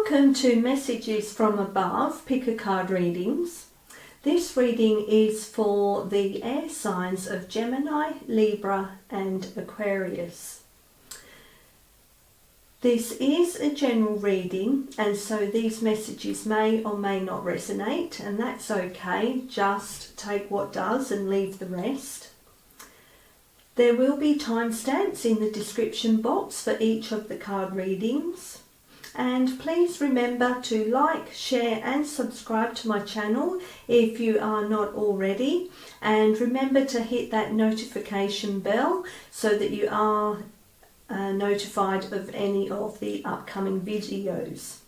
Welcome to Messages from Above, Pick a Card readings. This reading is for the air signs of Gemini, Libra and Aquarius. This is a general reading, and so these messages may or may not resonate, and that's okay. Just take what does and leave the rest. There will be timestamps in the description box for each of the card readings. And please remember to like, share and subscribe to my channel if you are not already. And remember to hit that notification bell so that you are notified of any of the upcoming videos.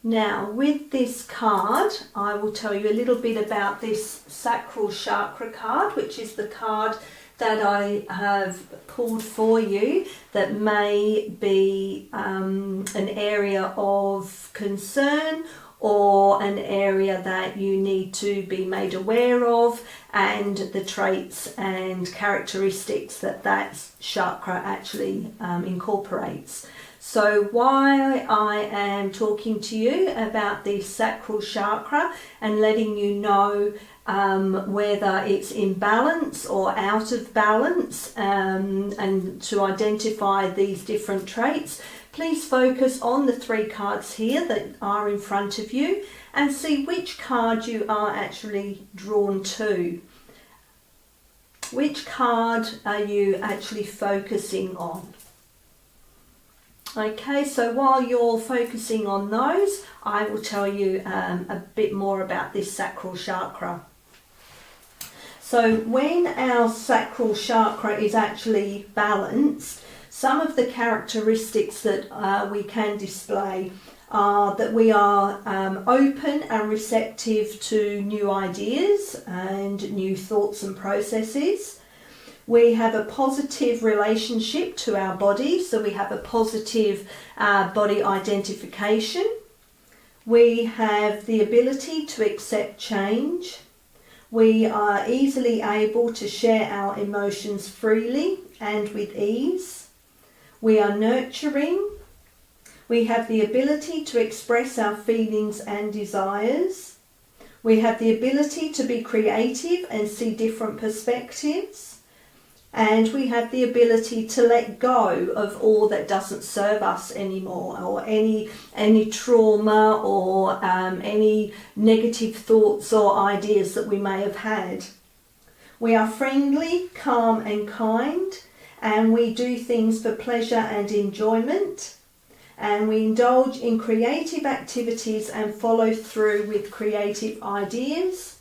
Now, with this card, I will tell you a little bit about this Sacral Chakra card, which is the card that I have pulled for you that may be an area of concern or an area that you need to be made aware of, and the traits and characteristics that that chakra actually incorporates. So while I am talking to you about the sacral chakra and letting you know whether it's in balance or out of balance, and to identify these different traits, please focus on the three cards here that are in front of you and see which card you are actually drawn to. Which card are you actually focusing on? Okay, so while you're focusing on those, I will tell you a bit more about this sacral chakra. So when our sacral chakra is actually balanced, some of the characteristics that we can display are that we are open and receptive to new ideas and new thoughts and processes. We have a positive relationship to our body, so we have a positive body identification. We have the ability to accept change. We are easily able to share our emotions freely and with ease. We are nurturing. We have the ability to express our feelings and desires. We have the ability to be creative and see different perspectives. And we have the ability to let go of all that doesn't serve us anymore, or any trauma or any negative thoughts or ideas that we may have had. We are friendly, calm and kind, and we do things for pleasure and enjoyment. And we indulge in creative activities and follow through with creative ideas.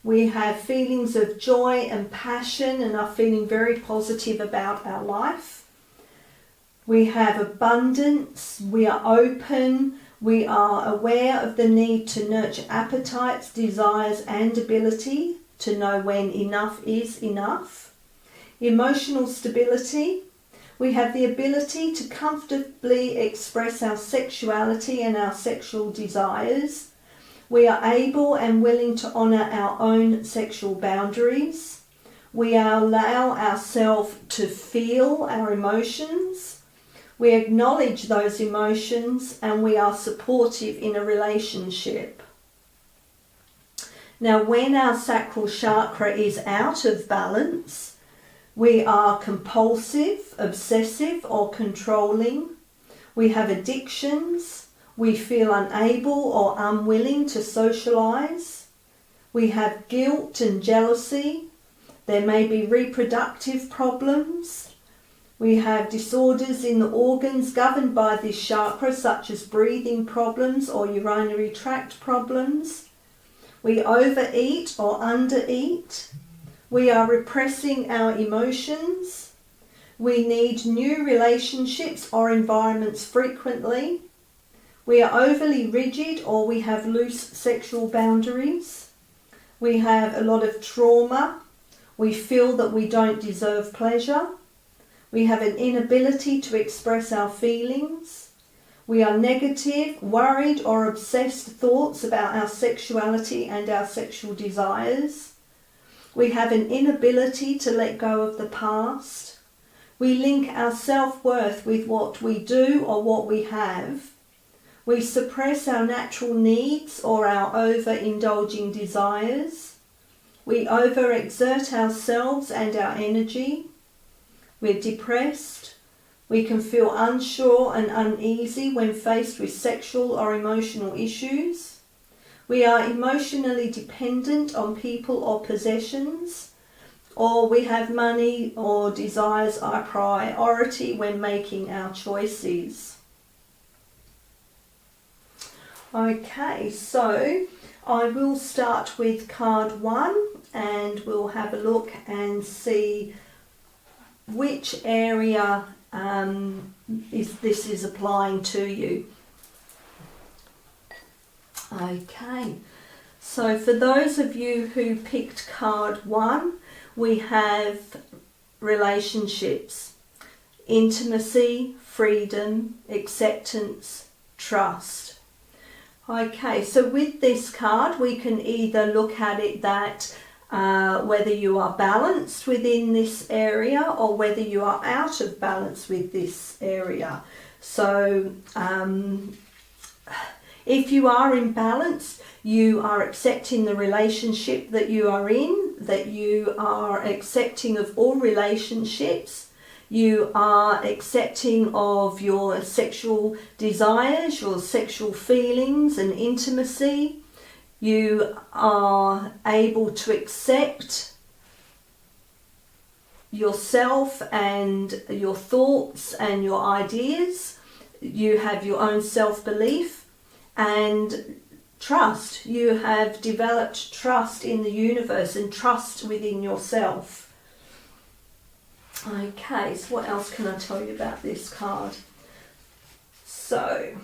We have feelings of joy and passion and are feeling very positive about our life. We have abundance, we are open, we are aware of the need to nurture appetites, desires and ability to know when enough is enough. Emotional stability. We have the ability to comfortably express our sexuality and our sexual desires. We are able and willing to honour our own sexual boundaries. We allow ourselves to feel our emotions. We acknowledge those emotions, and we are supportive in a relationship. Now, when our sacral chakra is out of balance, we are compulsive, obsessive or controlling. We have addictions. We feel unable or unwilling to socialise. We have guilt and jealousy. There may be reproductive problems. We have disorders in the organs governed by this chakra, such as breathing problems or urinary tract problems. We overeat or undereat. We are repressing our emotions. We need new relationships or environments frequently. We are overly rigid or we have loose sexual boundaries. We have a lot of trauma. We feel that we don't deserve pleasure. We have an inability to express our feelings. We are negative, worried or obsessed thoughts about our sexuality and our sexual desires. We have an inability to let go of the past. We link our self-worth with what we do or what we have. We suppress our natural needs or our overindulging desires. We overexert ourselves and our energy. We're depressed. We can feel unsure and uneasy when faced with sexual or emotional issues. We are emotionally dependent on people or possessions, or we have money or desires our priority when making our choices. Okay, so I will start with card 1 and we'll have a look and see which area this is applying to you. Okay, so for those of you who picked card 1, we have relationships, intimacy, freedom, acceptance, trust. Okay, so with this card we can either look at it that whether you are balanced within this area or whether you are out of balance with this area. So if you are in balance, you are accepting the relationship that you are in, that you are accepting of all relationships, you are accepting of your sexual desires, your sexual feelings and intimacy. You are able to accept yourself and your thoughts and your ideas. You have your own self-belief and trust. You have developed trust in the universe and trust within yourself. Okay, so what else can I tell you about this card? So,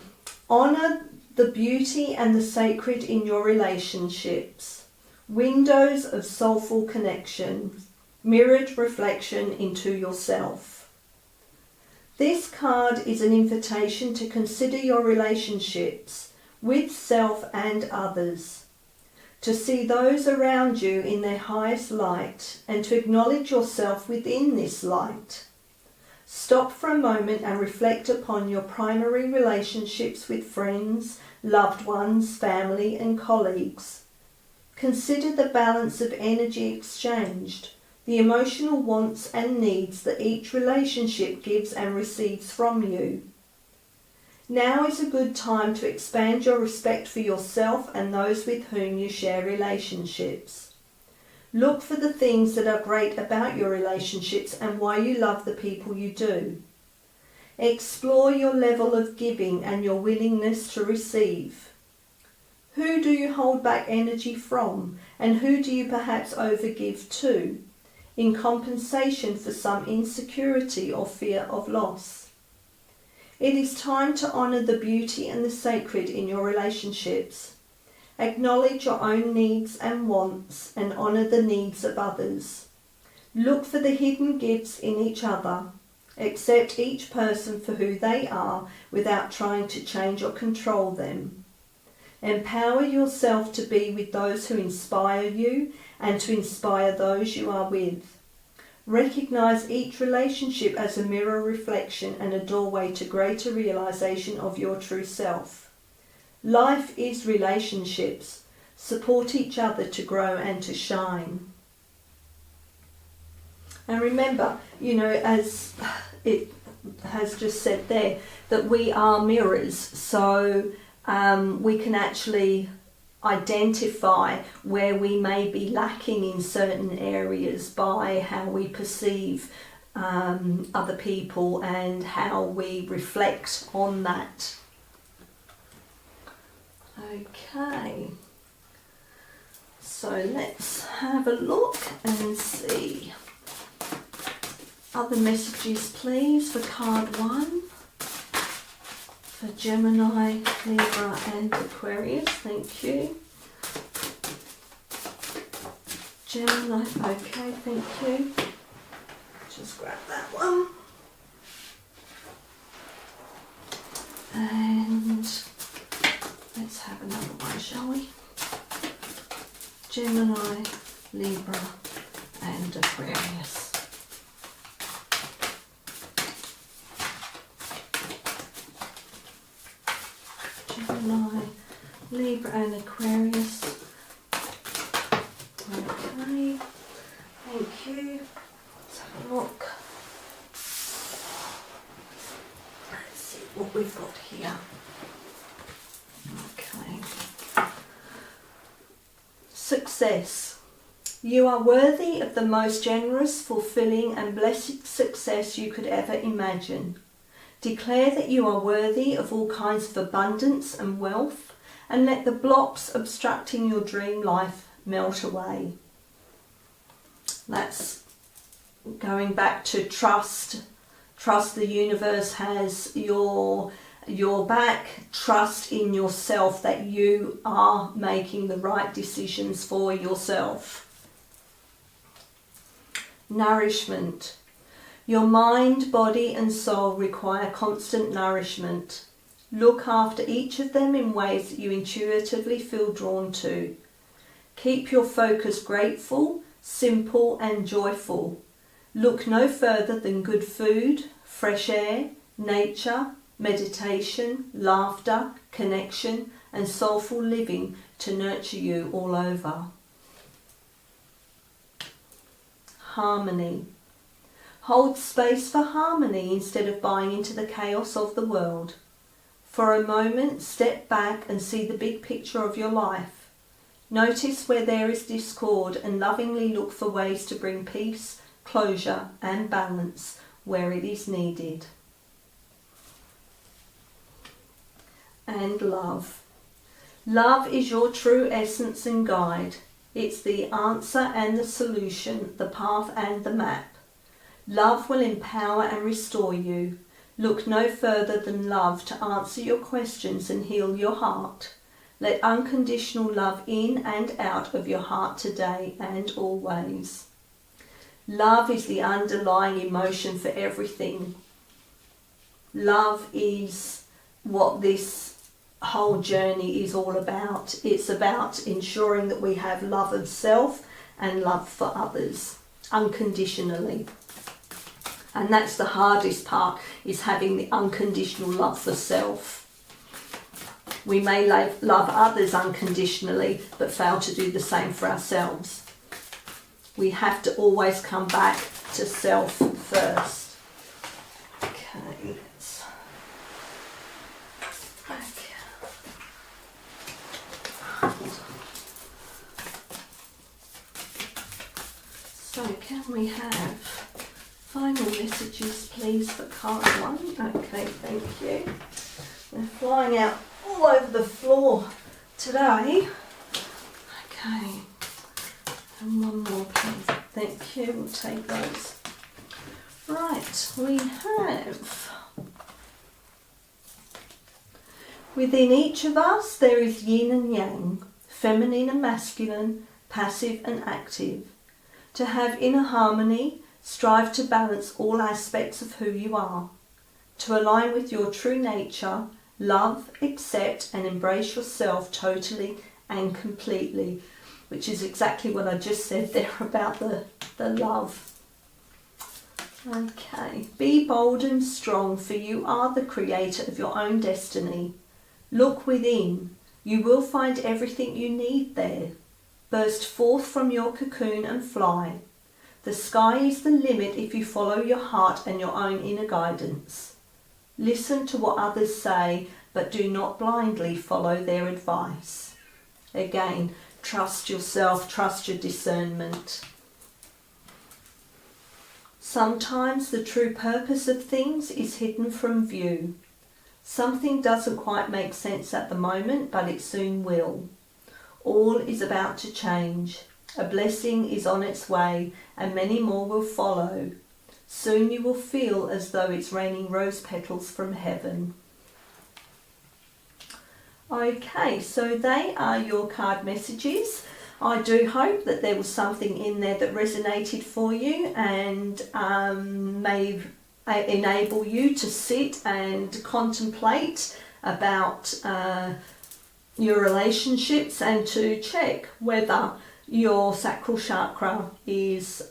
honour the beauty and the sacred in your relationships. Windows of soulful connection, mirrored reflection into yourself. This card is an invitation to consider your relationships with self and others, to see those around you in their highest light and to acknowledge yourself within this light. Stop for a moment and reflect upon your primary relationships with friends, loved ones, family and colleagues. Consider the balance of energy exchanged, the emotional wants and needs that each relationship gives and receives from you. Now is a good time to expand your respect for yourself and those with whom you share relationships. Look for the things that are great about your relationships and why you love the people you do. Explore your level of giving and your willingness to receive. Who do you hold back energy from, and who do you perhaps overgive to, in compensation for some insecurity or fear of loss? It is time to honour the beauty and the sacred in your relationships. Acknowledge your own needs and wants and honour the needs of others. Look for the hidden gifts in each other. Accept each person for who they are without trying to change or control them. Empower yourself to be with those who inspire you and to inspire those you are with. Recognise each relationship as a mirror reflection and a doorway to greater realisation of your true self. Life is relationships. Support each other to grow and to shine. And remember, as it has just said there, that we are mirrors. So we can actually identify where we may be lacking in certain areas by how we perceive other people and how we reflect on that. Okay, so let's have a look and see. Other messages please for card 1 for Gemini, Libra and Aquarius. Thank you. Gemini, okay, thank you. Just grab that one. And let's have another one, shall we? Gemini, Libra and Aquarius. Gemini, Libra and Aquarius. Okay, thank you. Let's have a look. Let's see what we've got here. Okay. Success. You are worthy of the most generous, fulfilling and blessed success you could ever imagine. Declare that you are worthy of all kinds of abundance and wealth, and let the blocks obstructing your dream life melt away. That's going back to trust. Trust the universe has your back. Trust in yourself that you are making the right decisions for yourself. Nourishment. Your mind, body and soul require constant nourishment. Look after each of them in ways that you intuitively feel drawn to. Keep your focus grateful, simple and joyful. Look no further than good food, fresh air, nature, meditation, laughter, connection and soulful living to nurture you all over. Harmony. Hold space for harmony instead of buying into the chaos of the world. For a moment, step back and see the big picture of your life. Notice where there is discord and lovingly look for ways to bring peace, closure and balance where it is needed. And love. Love is your true essence and guide. It's the answer and the solution, the path and the map. Love will empower and restore you. Look no further than love to answer your questions and heal your heart. Let unconditional love in and out of your heart today and always. Love is the underlying emotion for everything. Love is what this whole journey is all about. It's about ensuring that we have love of self and love for others unconditionally. And that's the hardest part, is having the unconditional love for self. We may love others unconditionally but fail to do the same for ourselves. We have to always come back to self first. Okay, let's back. So can we have final messages please for card 1? Okay, thank you. They're flying out all over the floor today. Okay, and one more please. Thank you, we'll take those. Right, we have, within each of us there is yin and yang, feminine and masculine, passive and active. To have inner harmony, strive to balance all aspects of who you are. To align with your true nature, love, accept and embrace yourself totally and completely, which is exactly what I just said there about the love. Okay, be bold and strong, for you are the creator of your own destiny. Look within. You will find everything you need there. Burst forth from your cocoon and fly. The sky is the limit if you follow your heart and your own inner guidance. Listen to what others say, but do not blindly follow their advice. Again, trust yourself, trust your discernment. Sometimes the true purpose of things is hidden from view. Something doesn't quite make sense at the moment, but it soon will. All is about to change. A blessing is on its way, and many more will follow. Soon you will feel as though it's raining rose petals from heaven. Okay, so they are your card messages. I do hope that there was something in there that resonated for you and may enable you to sit and contemplate about your relationships and to check whether your sacral chakra is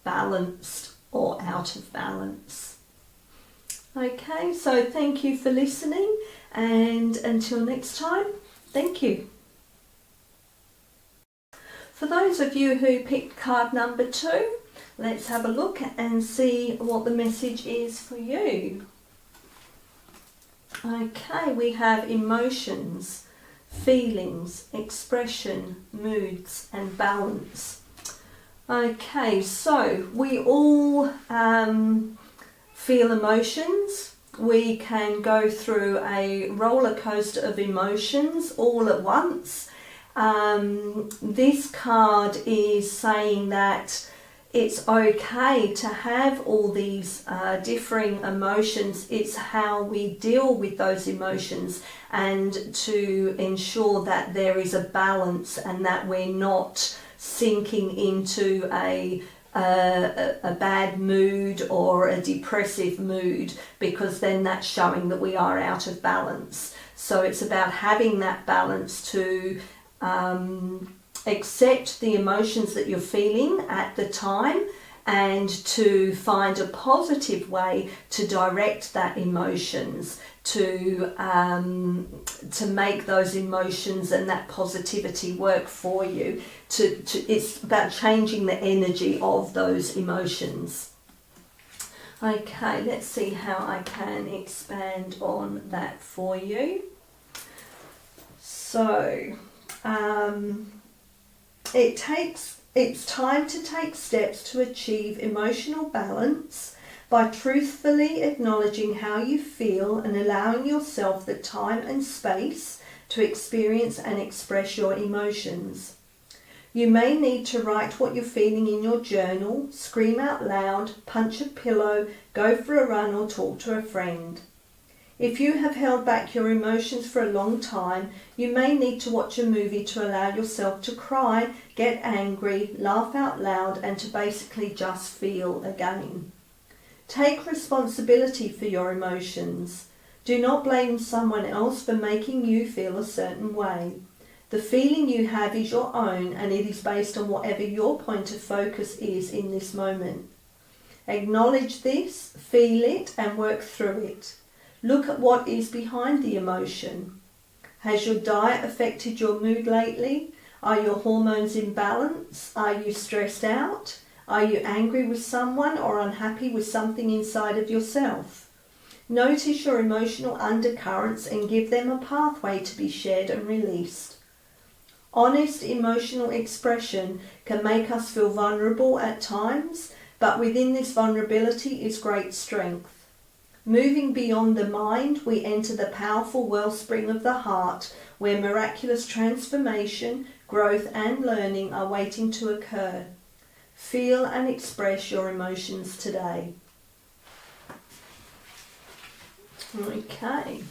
balanced or out of balance. Okay, so thank you for listening, and until next time, thank you. For those of you who picked card number 2, let's have a look and see what the message is for you. Okay, we have emotions, feelings, expression, moods and balance. Okay, so we all feel emotions. We can go through a roller coaster of emotions all at once. This card is saying that it's okay to have all these differing emotions. It's how we deal with those emotions and to ensure that there is a balance and that we're not sinking into a bad mood or a depressive mood, because then that's showing that we are out of balance. So it's about having that balance to accept the emotions that you're feeling at the time and to find a positive way to direct that emotions, to make those emotions and that positivity work for you. It's about changing the energy of those emotions. Okay, let's see how I can expand on that for you. So, it's time to take steps to achieve emotional balance by truthfully acknowledging how you feel and allowing yourself the time and space to experience and express your emotions. You may need to write what you're feeling in your journal, scream out loud, punch a pillow, go for a run or talk to a friend. If you have held back your emotions for a long time, you may need to watch a movie to allow yourself to cry, get angry, laugh out loud, and to basically just feel again. Take responsibility for your emotions. Do not blame someone else for making you feel a certain way. The feeling you have is your own, and it is based on whatever your point of focus is in this moment. Acknowledge this, feel it, and work through it. Look at what is behind the emotion. Has your diet affected your mood lately? Are your hormones in balance? Are you stressed out? Are you angry with someone or unhappy with something inside of yourself? Notice your emotional undercurrents and give them a pathway to be shared and released. Honest emotional expression can make us feel vulnerable at times, but within this vulnerability is great strength. Moving beyond the mind, we enter the powerful wellspring of the heart, where miraculous transformation, growth and learning are waiting to occur. Feel and express your emotions today. Okay,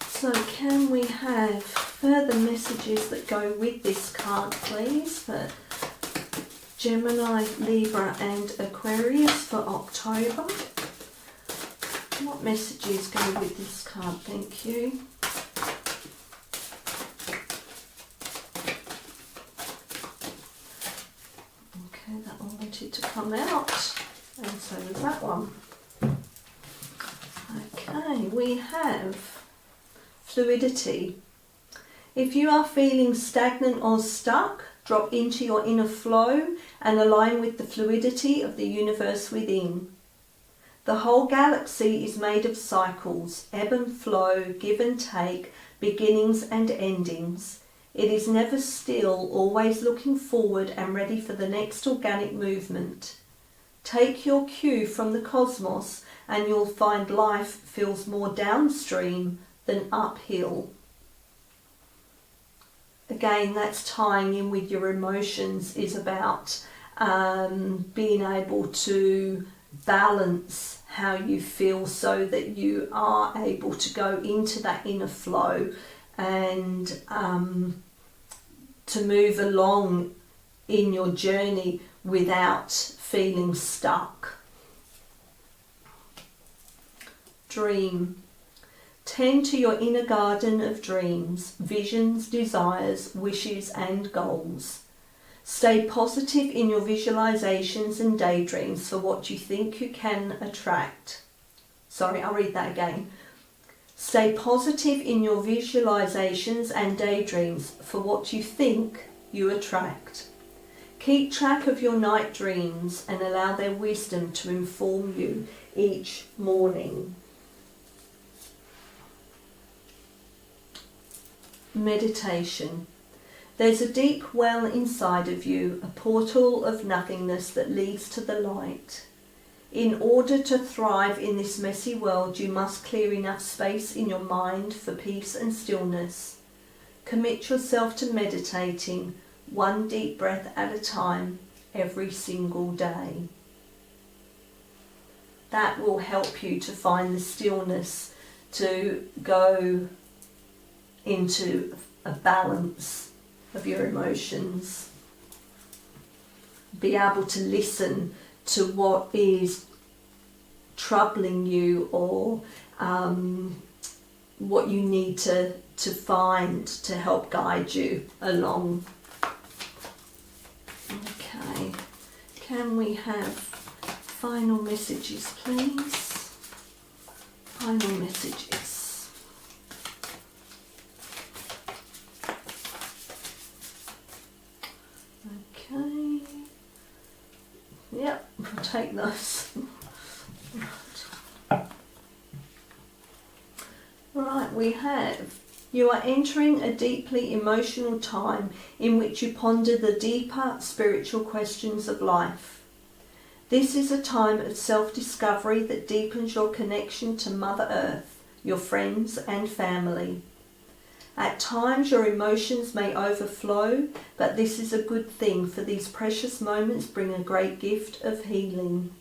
so can we have further messages that go with this card, please, for Gemini, Libra and Aquarius for October? What messages go with this card? Thank you. Okay, that one wanted to come out, and so does that one. Okay, we have fluidity. If you are feeling stagnant or stuck, drop into your inner flow and align with the fluidity of the universe within. The whole galaxy is made of cycles, ebb and flow, give and take, beginnings and endings. It is never still, always looking forward and ready for the next organic movement. Take your cue from the cosmos and you'll find life feels more downstream than uphill. Again, that's tying in with your emotions, is about being able to balance how you feel so that you are able to go into that inner flow and to move along in your journey without feeling stuck. Dream. Tend to your inner garden of dreams, visions, desires, wishes and goals. Stay positive in your visualizations and daydreams for what you think you can attract. Sorry, I'll read that again. Stay positive in your visualizations and daydreams, for what you think you attract. Keep track of your night dreams and allow their wisdom to inform you each morning. Meditation. There's a deep well inside of you, a portal of nothingness that leads to the light. In order to thrive in this messy world, you must clear enough space in your mind for peace and stillness. Commit yourself to meditating, one deep breath at a time, every single day. That will help you to find the stillness, to go into a balance of your emotions. Be able to listen to what is troubling you, or what you need to find to help guide you along. Okay, can we have final messages, please? Final messages. Okay. Yep, we'll take those. Right, we have, you are entering a deeply emotional time in which you ponder the deeper spiritual questions of life. This is a time of self-discovery that deepens your connection to Mother Earth, your friends and family. At times your emotions may overflow, but this is a good thing, for these precious moments bring a great gift of healing.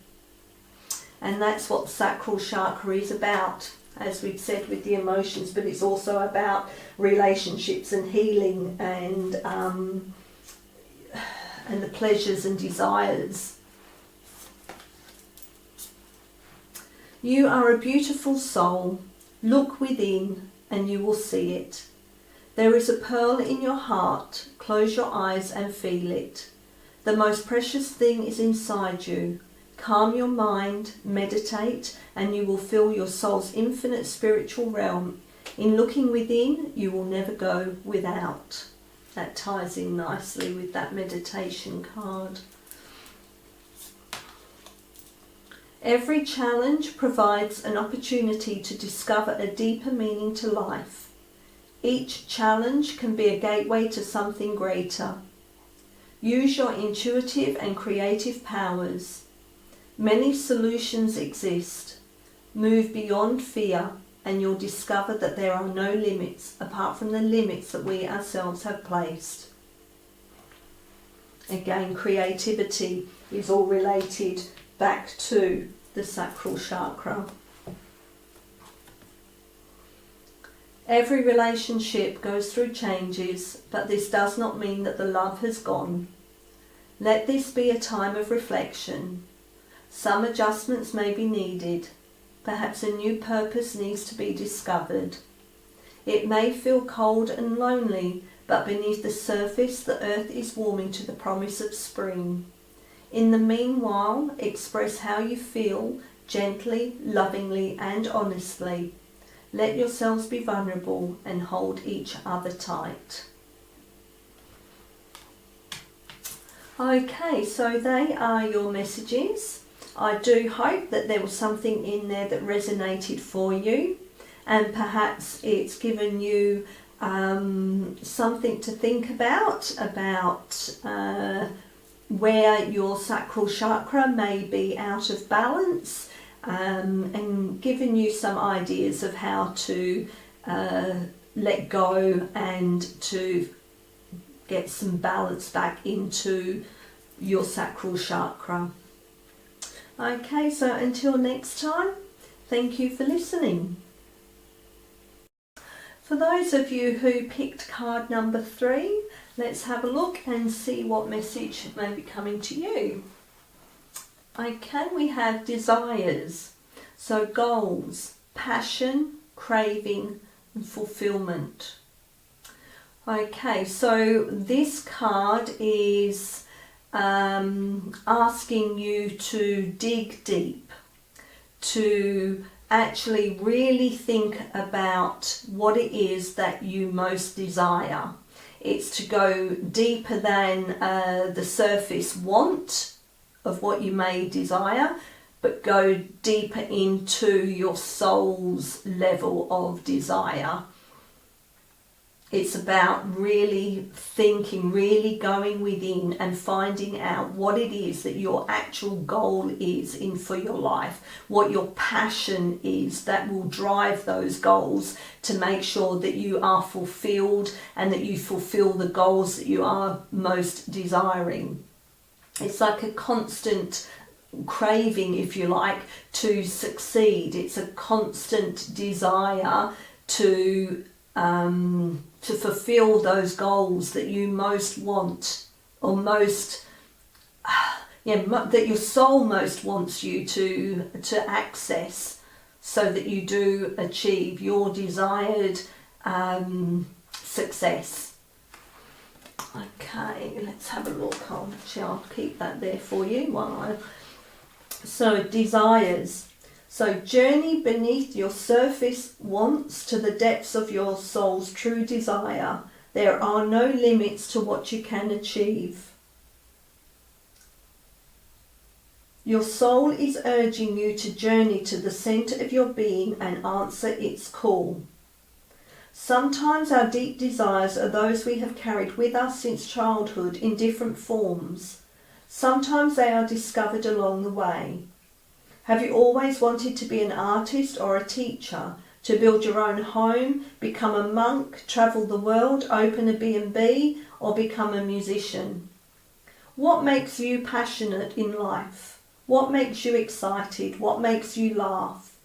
And that's what the chakra is about, as we've said, with the emotions, but it's also about relationships and healing and the pleasures and desires. You are a beautiful soul. Look within and you will see it. There is a pearl in your heart. Close your eyes and feel it. The most precious thing is inside you. Calm your mind, meditate, and you will feel your soul's infinite spiritual realm. In looking within, you will never go without. That ties in nicely with that meditation card. Every challenge provides an opportunity to discover a deeper meaning to life. Each challenge can be a gateway to something greater. Use your intuitive and creative powers. Many solutions exist. Move beyond fear and you'll discover that there are no limits apart from the limits that we ourselves have placed. Again, creativity is all related back to the sacral chakra. Every relationship goes through changes, but this does not mean that the love has gone. Let this be a time of reflection. Some adjustments may be needed. Perhaps a new purpose needs to be discovered. It may feel cold and lonely, but beneath the surface the earth is warming to the promise of spring. In the meanwhile, express how you feel, gently, lovingly and honestly. Let yourselves be vulnerable and hold each other tight. Okay, so they are your messages. I do hope that there was something in there that resonated for you, and perhaps it's given you something to think about where your sacral chakra may be out of balance, and given you some ideas of how to let go and to get some balance back into your sacral chakra. Okay, so until next time, thank you for listening. For those of you who picked card number 3, let's have a look and see what message may be coming to you. Okay, we have desires, so goals, passion, craving and fulfillment. Okay, so this card is asking you to dig deep, to actually really think about what it is that you most desire. It's to go deeper than the surface want of what you may desire, but go deeper into your soul's level of desire. It's about really thinking, really going within and finding out what it is that your actual goal is for your life, what your passion is that will drive those goals to make sure that you are fulfilled and that you fulfill the goals that you are most desiring. It's like a constant craving, if you like, to succeed. It's a constant desire to fulfill those goals that you most want, or most, that your soul most wants you to access, so that you do achieve your desired success. Okay, let's have a look. I'll keep that there for you while So desires. So journey beneath your surface wants to the depths of your soul's true desire. There are no limits to what you can achieve. Your soul is urging you to journey to the centre of your being and answer its call. Sometimes our deep desires are those we have carried with us since childhood in different forms. Sometimes they are discovered along the way. Have you always wanted to be an artist or a teacher, to build your own home, become a monk, travel the world, open a B&B, or become a musician? What makes you passionate in life? What makes you excited? What makes you laugh?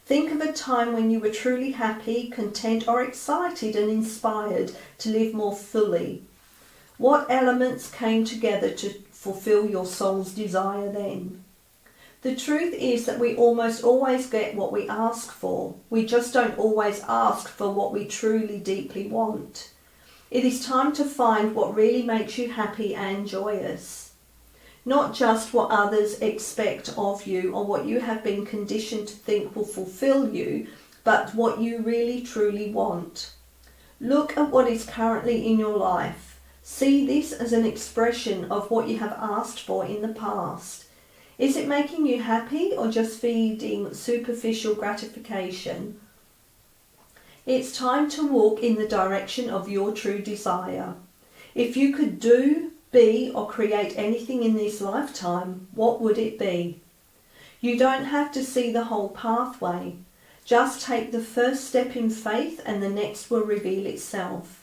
Think of a time when you were truly happy, content, or excited and inspired to live more fully. What elements came together to fulfill your soul's desire then? The truth is that we almost always get what we ask for. We just don't always ask for what we truly deeply want. It is time to find what really makes you happy and joyous. Not just what others expect of you or what you have been conditioned to think will fulfill you, but what you really truly want. Look at what is currently in your life. See this as an expression of what you have asked for in the past. Is it making you happy or just feeding superficial gratification? It's time to walk in the direction of your true desire. If you could do, be, or create anything in this lifetime, what would it be? You don't have to see the whole pathway. Just take the first step in faith and the next will reveal itself.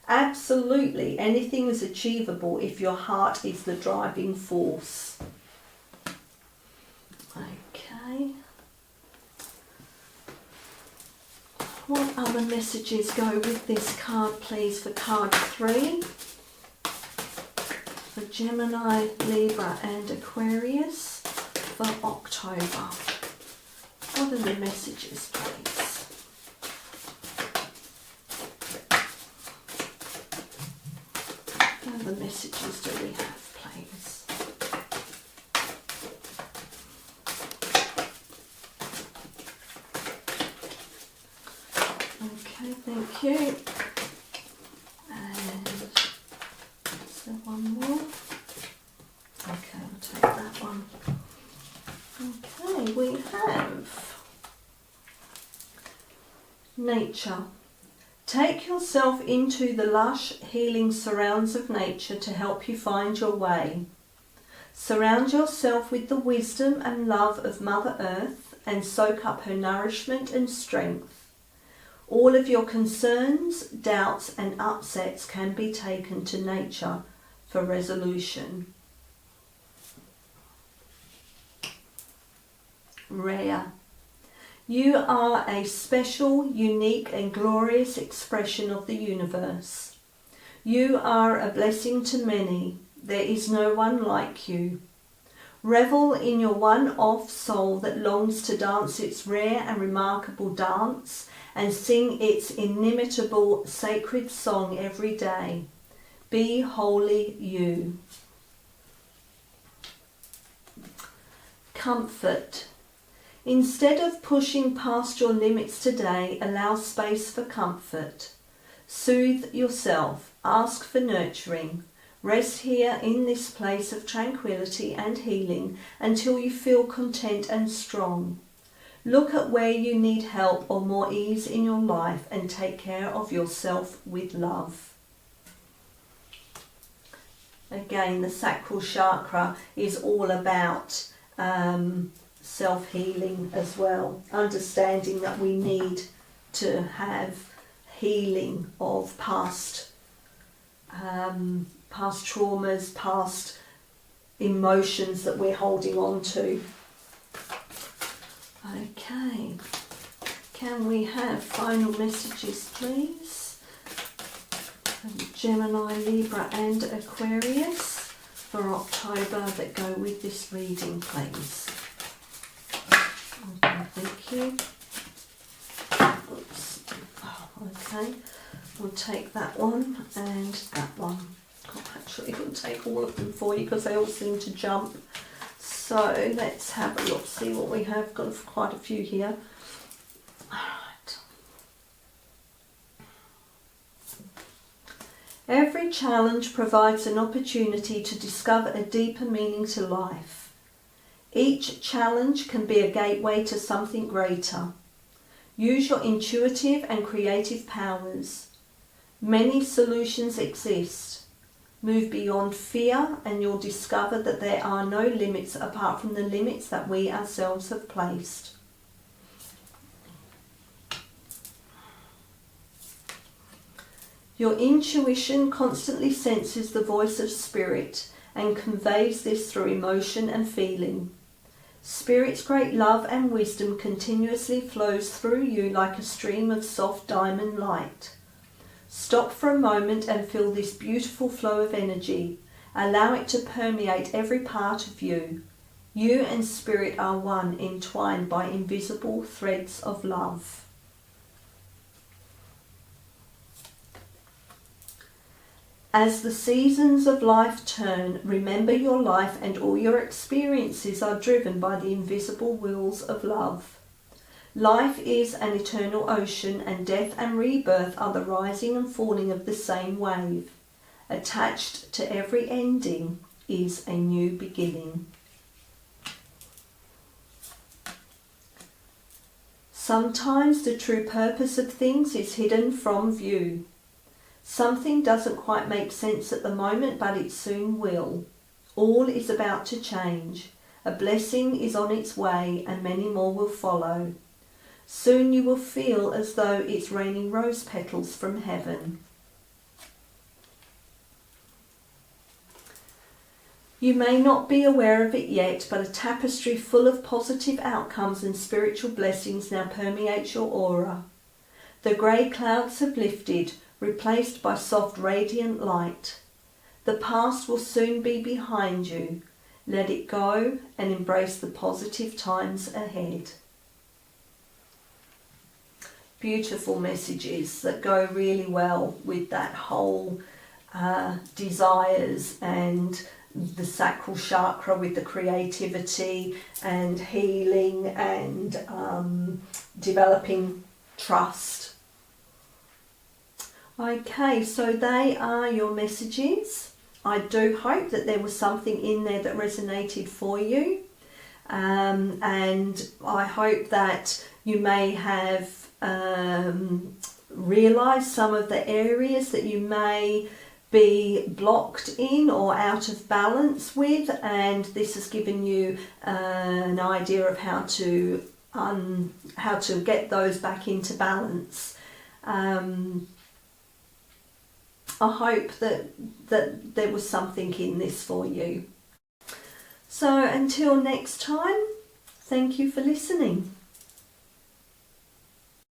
Absolutely anything is achievable if your heart is the driving force. Okay. What other messages go with this card, please, for card 3? For Gemini, Libra and Aquarius for October. What are the messages, please? What other messages do we have, please? Okay, thank you. And is there one more? Okay, I'll take that one. Okay, we have nature. Take yourself into the lush, healing surrounds of nature to help you find your way. Surround yourself with the wisdom and love of Mother Earth and soak up her nourishment and strength. All of your concerns, doubts and upsets can be taken to nature for resolution. Rare. You are a special, unique and glorious expression of the universe. You are a blessing to many. There is no one like you. Revel in your one-off soul that longs to dance its rare and remarkable dance and sing its inimitable sacred song every day. Be wholly you. Comfort. Instead of pushing past your limits today, allow space for comfort. Soothe yourself, ask for nurturing. Rest here in this place of tranquility and healing until you feel content and strong. Look at where you need help or more ease in your life and take care of yourself with love. Again, the sacral chakra is all about self-healing as well. Understanding that we need to have healing of past traumas, past emotions that we're holding on to. Okay, can we have final messages, please? Gemini, Libra and Aquarius for October that go with this reading, please. Okay, thank you. Oops. Oh, okay, we'll take that one and that one. Actually, we'll take all of them for you because they all seem to jump. So let's have a look, see what we have. Got quite a few here. Alright. Every challenge provides an opportunity to discover a deeper meaning to life. Each challenge can be a gateway to something greater. Use your intuitive and creative powers. Many solutions exist. Move beyond fear and you'll discover that there are no limits apart from the limits that we ourselves have placed. Your intuition constantly senses the voice of spirit and conveys this through emotion and feeling. Spirit's great love and wisdom continuously flows through you like a stream of soft diamond light. Stop for a moment and feel this beautiful flow of energy. Allow it to permeate every part of you. You and spirit are one, entwined by invisible threads of love. As the seasons of life turn, remember your life and all your experiences are driven by the invisible wheels of love. Life is an eternal ocean, and death and rebirth are the rising and falling of the same wave. Attached to every ending is a new beginning. Sometimes the true purpose of things is hidden from view. Something doesn't quite make sense at the moment, but it soon will. All is about to change. A blessing is on its way, and many more will follow. Soon you will feel as though it's raining rose petals from heaven. You may not be aware of it yet, but a tapestry full of positive outcomes and spiritual blessings now permeates your aura. The grey clouds have lifted, replaced by soft radiant light. The past will soon be behind you. Let it go and embrace the positive times ahead. Beautiful messages that go really well with that whole desires and the sacral chakra with the creativity and healing and developing trust. Okay, so they are your messages. I do hope that there was something in there that resonated for you, and I hope that you may have realised some of the areas that you may be blocked in or out of balance with, and this has given you an idea of how to get those back into balance. I hope that there was something in this for you. So until next time, thank you for listening.